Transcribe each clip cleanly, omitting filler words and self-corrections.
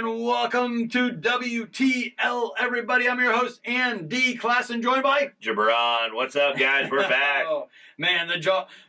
and welcome to WTL, everybody. I'm your host, Andy Klassen, joined by Jabron. What's up, guys? We're back. Oh, man, the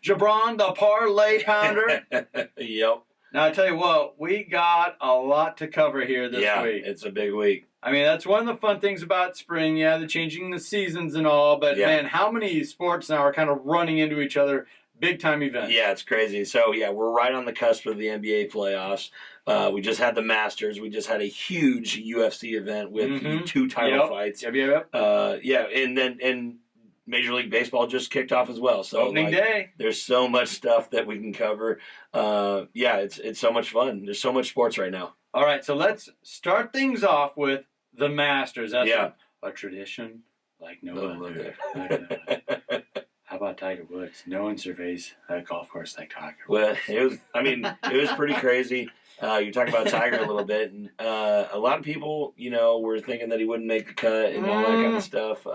Jabron, the parlay pounder. Yep. Now, I tell you what, we got a lot to cover here this week. It's a big week. I mean, that's one of the fun things about spring. Yeah, the changing the seasons and all. But, man, how many sports now are kind of running into each other? Big-time events. Yeah, it's crazy. So, we're right on the cusp of the NBA playoffs. We just had the Masters. We just had a huge UFC event with 2 title fights. Yep. And Major League Baseball just kicked off as well. So opening day. There's so much stuff that we can cover. It's so much fun. There's so much sports right now. All right, so let's start things off with the Masters. That's a tradition like no other. How about Tiger Woods? No one surveys a golf course like Tiger Woods. Well, it was pretty crazy. You talk about Tiger a little bit, and a lot of people, were thinking that he wouldn't make the cut and all that kind of stuff.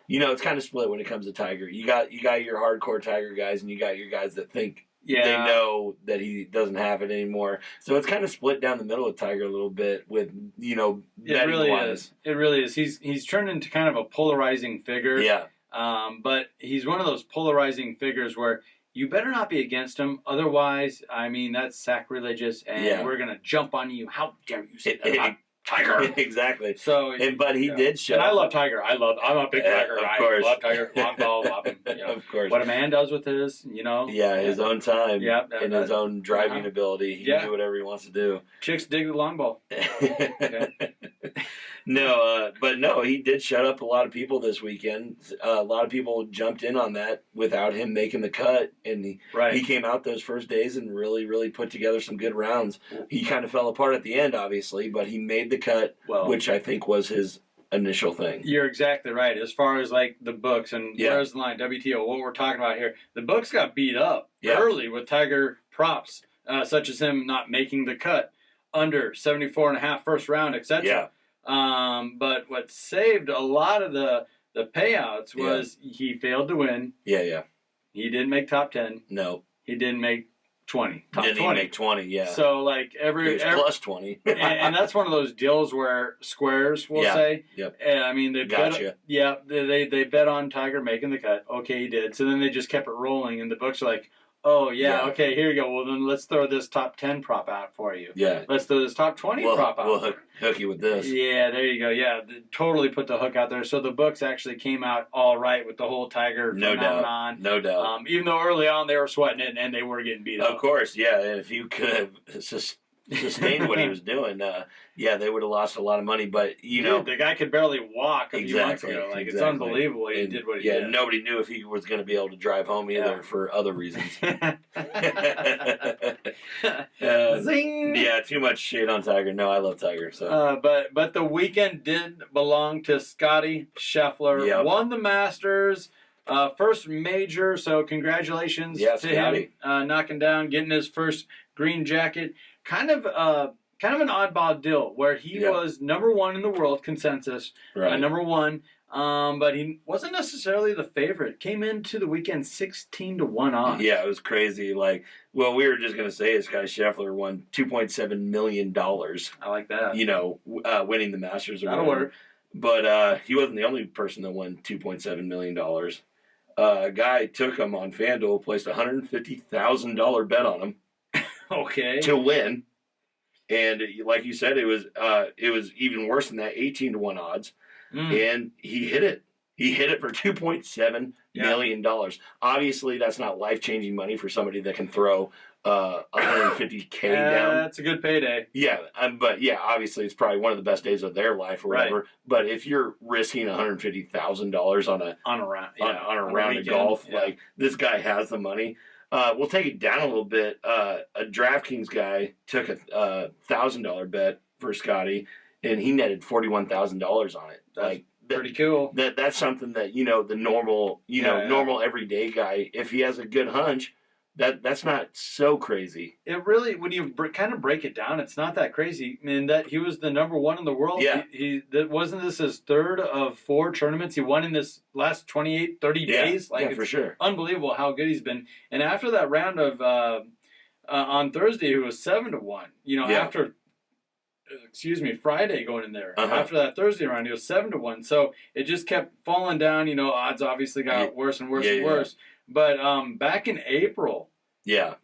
It's kind of split when it comes to Tiger. You got your hardcore Tiger guys, and you got your guys that think they know that he doesn't have it anymore. So it's kind of split down the middle with Tiger a little bit. With it really is. It really is. He's turned into kind of a polarizing figure. Yeah. But he's one of those polarizing figures where you better not be against him. Otherwise, that's sacrilegious, and we're gonna jump on you. How dare you say that about Tiger? Exactly. So, but he did show. And I love Tiger. I'm a big Tiger guy. Of course. I love Tiger. Long ball, love him. Of course. What a man does with his, his own time. Yeah. And his own driving ability. He can do whatever he wants to do. Chicks dig the long ball. No, he did shut up a lot of people this weekend. A lot of people jumped in on that without him making the cut, and he came out those first days and really, really put together some good rounds. He kind of fell apart at the end, obviously, but he made the cut, which I think was his initial thing. You're exactly right. As far as like the books and where's the line, WTO, what we're talking about here, the books got beat up early with Tiger props, such as him not making the cut, under 74.5 first round, etc. Yeah. But what saved a lot of the payouts was he failed to win. Yeah. He didn't make top 10. No. He didn't make 20. Top didn't 20. Even make 20, yeah. So, like, he was plus 20. and that's one of those deals where squares will say. Yep. And they gotcha. They bet on Tiger making the cut. Okay, he did. So then they just kept it rolling, and the books are like, oh, okay, here you go. Well, then let's throw this top 10 prop out for you. Yeah. Let's throw this top 20 prop out. We'll hook you with this. Yeah, there you go. Yeah, totally put the hook out there. So the books actually came out all right with the whole Tiger phenomenon. No doubt. Even though early on they were sweating it and they were getting beat up. Of course, yeah. And if you could have sustained what he was doing, they would have lost a lot of money. But, the guy could barely walk a few months ago. Like, it's unbelievable he did what he did. Yeah, nobody knew if he was going to be able to drive home either for other reasons. Zing! Yeah, too much shade on Tiger. No, I love Tiger. So, but the weekend did belong to Scotty Scheffler. Yep. Won the Masters. First major, so congratulations to him knocking down, getting his first green jacket. Kind of an oddball deal where he was number one in the world consensus, number one, but he wasn't necessarily the favorite. Came into the weekend 16-1 odds. Yeah, it was crazy. Like, well, we were just gonna say this guy Scheffler won $2.7 million. I like that. Winning the Masters. That'll work. But he wasn't the only person that won $2.7 million. A guy took him on FanDuel, placed a $150,000 bet on him. Okay. To win. And like you said, it was even worse than that, 18-1 odds. And he hit it. He hit it for $2.7 million. Obviously, that's not life-changing money for somebody that can throw $150K down. That's a good payday. Yeah, but obviously it's probably one of the best days of their life or whatever. Right. But if you're risking $150,000 on a round of golf, like this guy has the money. We'll take it down a little bit. A DraftKings guy took a $1,000 bet for Scotty, and he netted $41,000 on it. That's pretty cool. That's something that the normal normal everyday guy, if he has a good hunch, that's not so crazy. It really, when you kind of break it down, it's not that crazy. I mean, that he was the number one in the world. Yeah. Wasn't this his third of 4 tournaments he won in this last 30 days? Like, for sure. Unbelievable how good he's been. And after that round of on Thursday, it was 7-1. After Friday going in there. After that Thursday round, he was 7-1. So it just kept falling down. Odds obviously got worse and worse and worse. But back in April,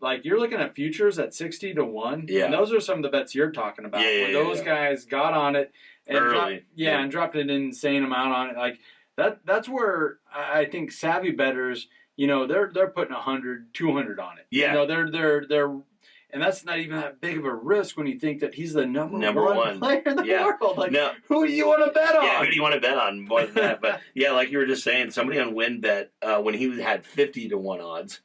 like you're looking at futures at 60-1. Yeah. And those are some of the bets you're talking about. Where those guys got on it and early. And dropped an insane amount on it. Like that's where I think savvy bettors, they're putting 100, 200 on it. Yeah. They're and that's not even that big of a risk when you think that he's the number one player in the world. Like, who do you want to bet on? Yeah, who do you want to bet on more than that? But like you were just saying, somebody on WinBet, when he had 50-1 odds,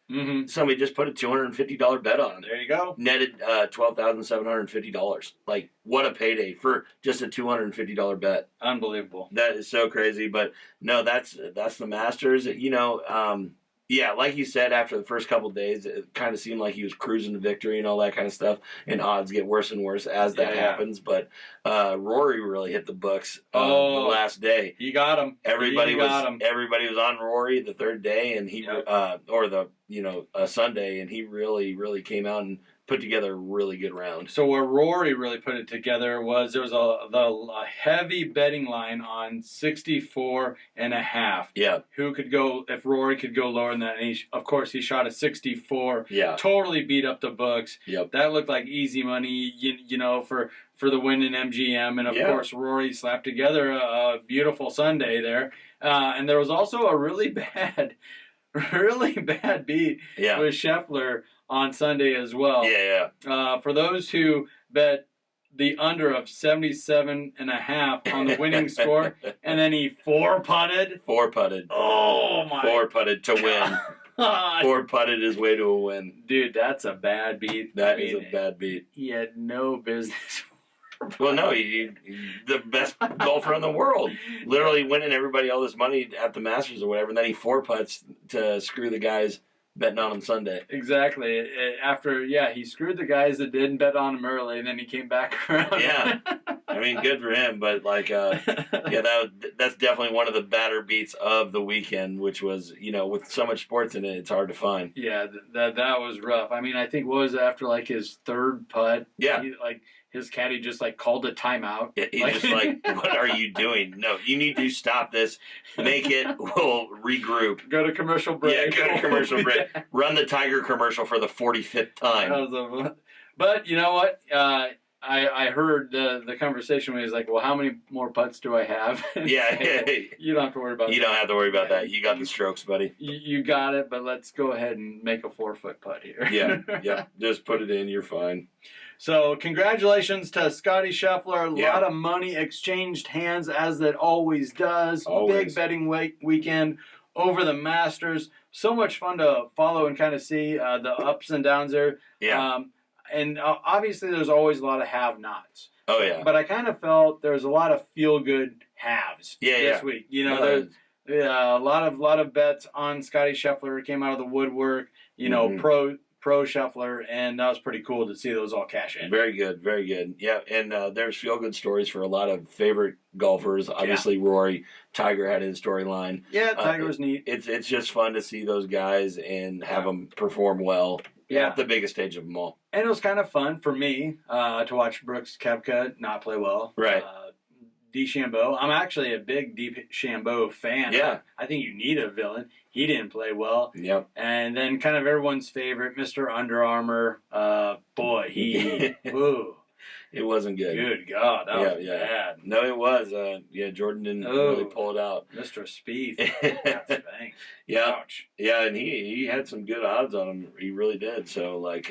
somebody just put a $250 bet on him. There you go. Netted $12,750. Like, what a payday for just a $250 bet. Unbelievable. That is so crazy. But no, that's the Masters. Like you said, after the first couple of days, it kind of seemed like he was cruising to victory and all that kind of stuff, and odds get worse and worse as that happens. But Rory really hit the books the last day. He got him. Everybody was on Rory the third day, and he Sunday, and he really, really came out and put together a really good round. So where Rory really put it together was there was a heavy betting line on 64.5. Yeah. Who could go, if Rory could go lower than that. And of course, he shot a 64. Yeah. Totally beat up the books. Yep. That looked like easy money, for the win in MGM. And of course, Rory slapped together a beautiful Sunday there. And there was also a really bad beat with Scheffler on Sunday as well. For those who bet the under of 77.5 on the winning score, and then he four-putted. Oh, my. Four-putted to win. Four-putted his way to a win. Dude, that's a bad beat. That is a bad beat. He had no business. Well, no, he's the best golfer in the world. Literally winning everybody all this money at the Masters or whatever, and then he four-putts to screw the guys betting on him Sunday. Exactly. After, he screwed the guys that didn't bet on him early, and then he came back around. Yeah. I mean, good for him, but that's definitely one of the badder beats of the weekend, which was, with so much sports in it, it's hard to find. Yeah, that was rough. I mean, I think what was it, after his third putt? Yeah. His caddy just called a timeout. Yeah, he's just what are you doing? No, you need to stop this. Make it. We'll regroup. Go to commercial break. Yeah, go to commercial break. Run the Tiger commercial for the 45th time. But you know what? I heard the conversation when he was like, well, how many more putts do I have? You don't have to worry about that. You don't have to worry about that. You got the strokes, buddy. You got it, but let's go ahead and make a 4-foot putt here. Yeah. Just put it in. You're fine. So congratulations to Scottie Scheffler. A lot of money exchanged hands, as it always does. Always. Big betting weekend over the Masters. So much fun to follow and kind of see the ups and downs there. Yeah. And obviously there's always a lot of have-nots. Oh, yeah. But I kind of felt there was a lot of feel-good haves this week. There's a lot of bets on Scottie Scheffler came out of the woodwork, pro Scheffler, and that was pretty cool to see those all cash in. Very good, very good. Yeah, and there's feel-good stories for a lot of favorite golfers. Obviously, Rory, Tiger had his storyline. Yeah, Tiger was neat. It's just fun to see those guys and have them perform well. At the biggest stage of them all. And it was kind of fun for me to watch Brooks Koepka not play well. Right. DeChambeau. I'm actually a big DeChambeau fan. Yeah. I think you need a villain. He didn't play well. Yep. And then kind of everyone's favorite, Mr. Under Armour. He ooh. It wasn't good. Good God, that was bad. No, it was. Jordan didn't really pull it out. Mr. Spieth. Ouch. Yeah, and he had some good odds on him. He really did. So, it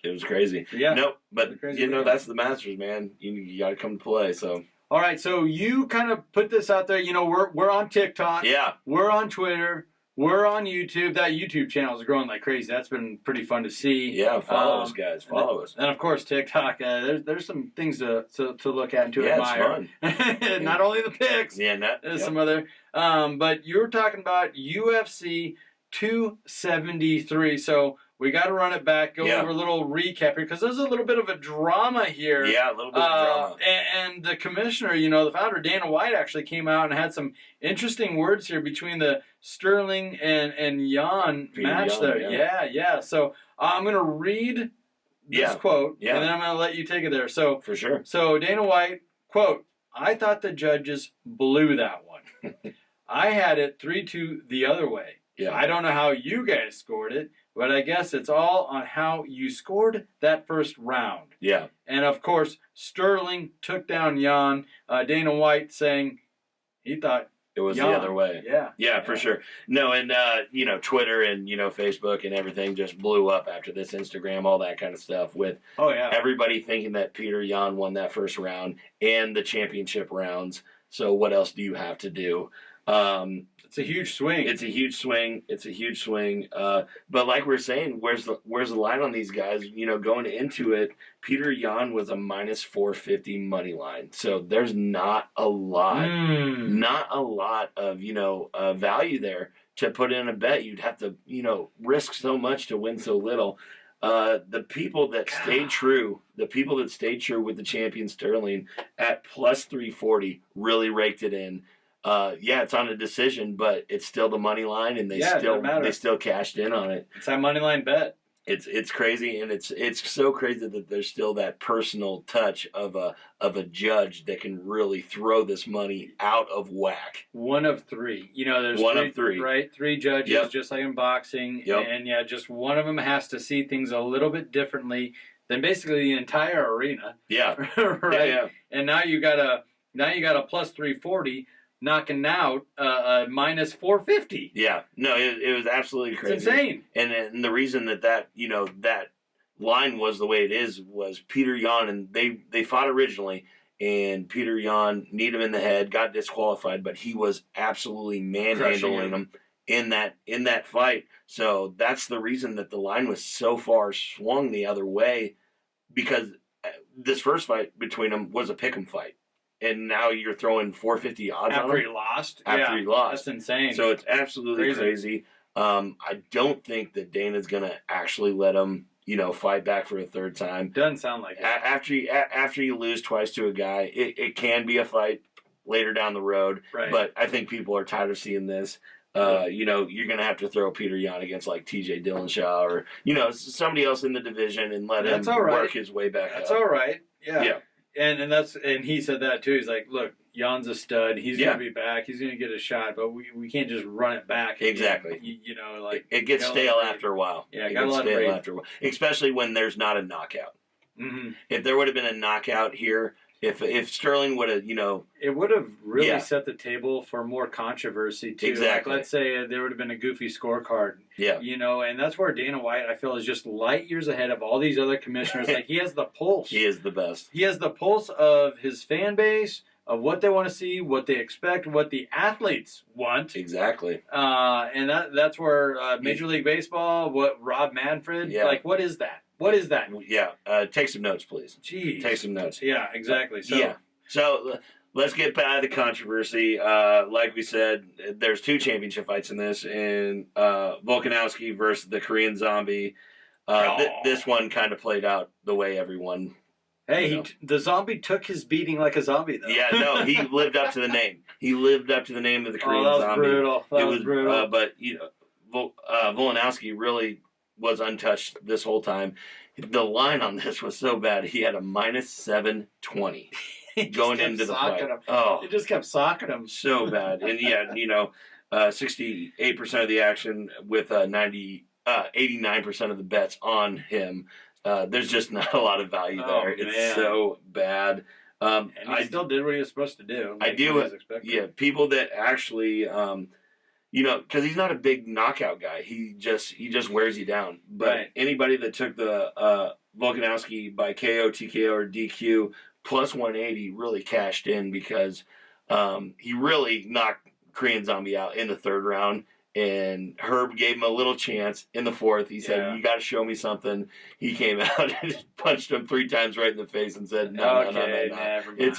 was crazy. Yeah. Nope, but, that's the Masters, man. You got to come to play, so. All right, so you kind of put this out there. We're on TikTok. Yeah. We're on Twitter. We're on YouTube. That YouTube channel is growing like crazy. That's been pretty fun to see. Yeah, follow us, guys. Follow us. And, of course, TikTok. There's some things to look at and to admire. It's fun. Not only the picks. Yeah, there's some other. But you were talking about UFC 273. So we got to run it back, go over a little recap here, because there's a little bit of a drama here. Yeah, a little bit of drama. And the commissioner, the founder, Dana White, actually came out and had some interesting words here between the Sterling and Jan match there. Yeah. So I'm going to read this quote, and then I'm going to let you take it there. So for sure. So Dana White, quote, "I thought the judges blew that one. I had it 3-2 the other way. Yeah. I don't know how you guys scored it, but I guess it's all on how you scored that first round." Yeah. And of course, Sterling took down Jan. Dana White saying he thought it was Jan. The other way. Yeah, for sure. No, and Twitter and Facebook and everything just blew up after this. Instagram, all that kind of stuff with everybody thinking that Peter Jan won that first round and the championship rounds. So what else do you have to do? It's a huge swing. It's a huge swing. But like we're saying, where's the line on these guys? Going into it, Peter Jan was a minus 450 money line. So there's not a lot of value there to put in a bet. You'd have to risk so much to win so little. The people that stayed true with the champion Sterling at plus 340 really raked it in. It's on a decision, but it's still the money line, and they still cashed in on it. It's that money line bet. It's crazy, and it's so crazy that there's still that personal touch of a judge that can really throw this money out of whack. One of three. There's of three, right? 3 judges, just like in boxing, yep. And just one of them has to see things a little bit differently than basically the entire arena. Yeah, right. Yeah. And now you got a plus 340. Knocking out minus 450. Yeah, no, it was absolutely crazy. It's insane. And the reason that line was the way it is was Peter Jan, and they fought originally, and Peter Jan kneed him in the head, got disqualified, but he was absolutely manhandling him in that fight. So that's the reason that the line was so far swung the other way, because this first fight between them was a pick'em fight. And now you're throwing 450 odds on him. After he lost? That's insane. So it's absolutely crazy. I don't think that Dana's going to actually let him, fight back for a third time. Doesn't sound like it. After you lose twice to a guy, it can be a fight later down the road. Right. But I think people are tired of seeing this. You're going to have to throw Peter Jan against like T.J. Dillashaw or, somebody else in the division and let him work his way back up. That's all right. Yeah. And he said that too. He's like, look, Jan's a stud. He's gonna be back. He's gonna get a shot, but we can't just run it back. Exactly. It gets stale after a while. Yeah, it gets stale after a while, especially when there's not a knockout. Mm-hmm. If there would have been a knockout here, if Sterling would have, it would have really set the table for more controversy too. Exactly. Like, let's say there would have been a goofy scorecard. Yeah. And that's where Dana White, I feel, is just light years ahead of all these other commissioners. Like, he has the pulse. He is the best. He has the pulse of his fan base, of what they want to see, what they expect, what the athletes want. Exactly. And that's where Major League Baseball, what Rob Manfred, what is that? What is that? Yeah. Take some notes, please. Jeez. Take some notes. Yeah, exactly. So let's get by the controversy. Like we said, there's 2 championship fights in this, and Volkanovski versus the Korean Zombie. This one kind of played out the way everyone. Hey, the zombie took his beating like a zombie, though. Yeah, no, he lived up to the name. He lived up to the name of the Korean Zombie. That was brutal. But Volkanovski really was untouched this whole time. The line on this was so bad. He had a minus 720 going into the fight. It just kept socking him. So bad. And 68% of the action with 89% of the bets on him. There's just not a lot because it's so bad. And he still did what he was supposed to do. People that actually, because he's not a big knockout guy. He just wears you down. But anybody that took the Volkanovski by KO, TKO, or DQ plus 180 really cashed in because he really knocked Korean Zombie out in the 3rd round. And Herb gave him a little chance in the 4th. He said, "You got to show me something." He came out and punched him 3 times right in the face and said, "No, it's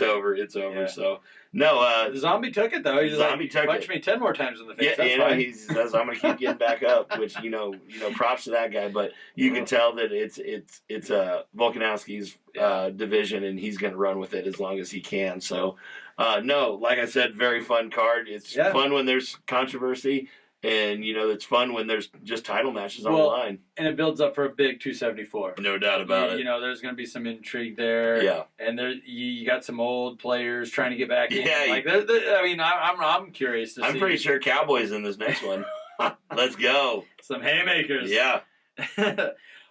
over, it's over." Yeah. So no, the Zombie took it though. He's punched me 10 more times in the face. He says, "I'm going to keep getting back up," which props to that guy. But you can tell that it's Volkanovski's division, and he's going to run with it as long as he can. So like I said, very fun card. It's fun when there's controversy. And, it's fun when there's just title matches on the line. And it builds up for a big 274. No doubt about it. There's going to be some intrigue there. Yeah. And you got some old players trying to get back in. Yeah. I'm curious to see. I'm pretty sure Cowboys in this next one. Let's go. Some haymakers. Yeah.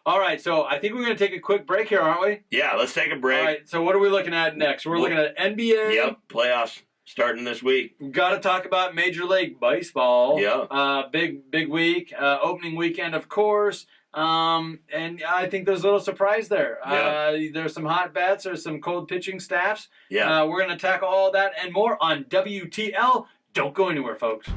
All right, so I think we're going to take a quick break here, aren't we? Yeah, let's take a break. All right, so what are we looking at next? We're looking at NBA. Yep, playoffs starting this week. Got to talk about Major League Baseball. Yeah. Big week. Opening weekend, of course. And I think there's a little surprise there. Yeah. There's some hot bats. There's some cold pitching staffs. Yeah. We're going to tackle all that and more on WTL. Don't go anywhere, folks.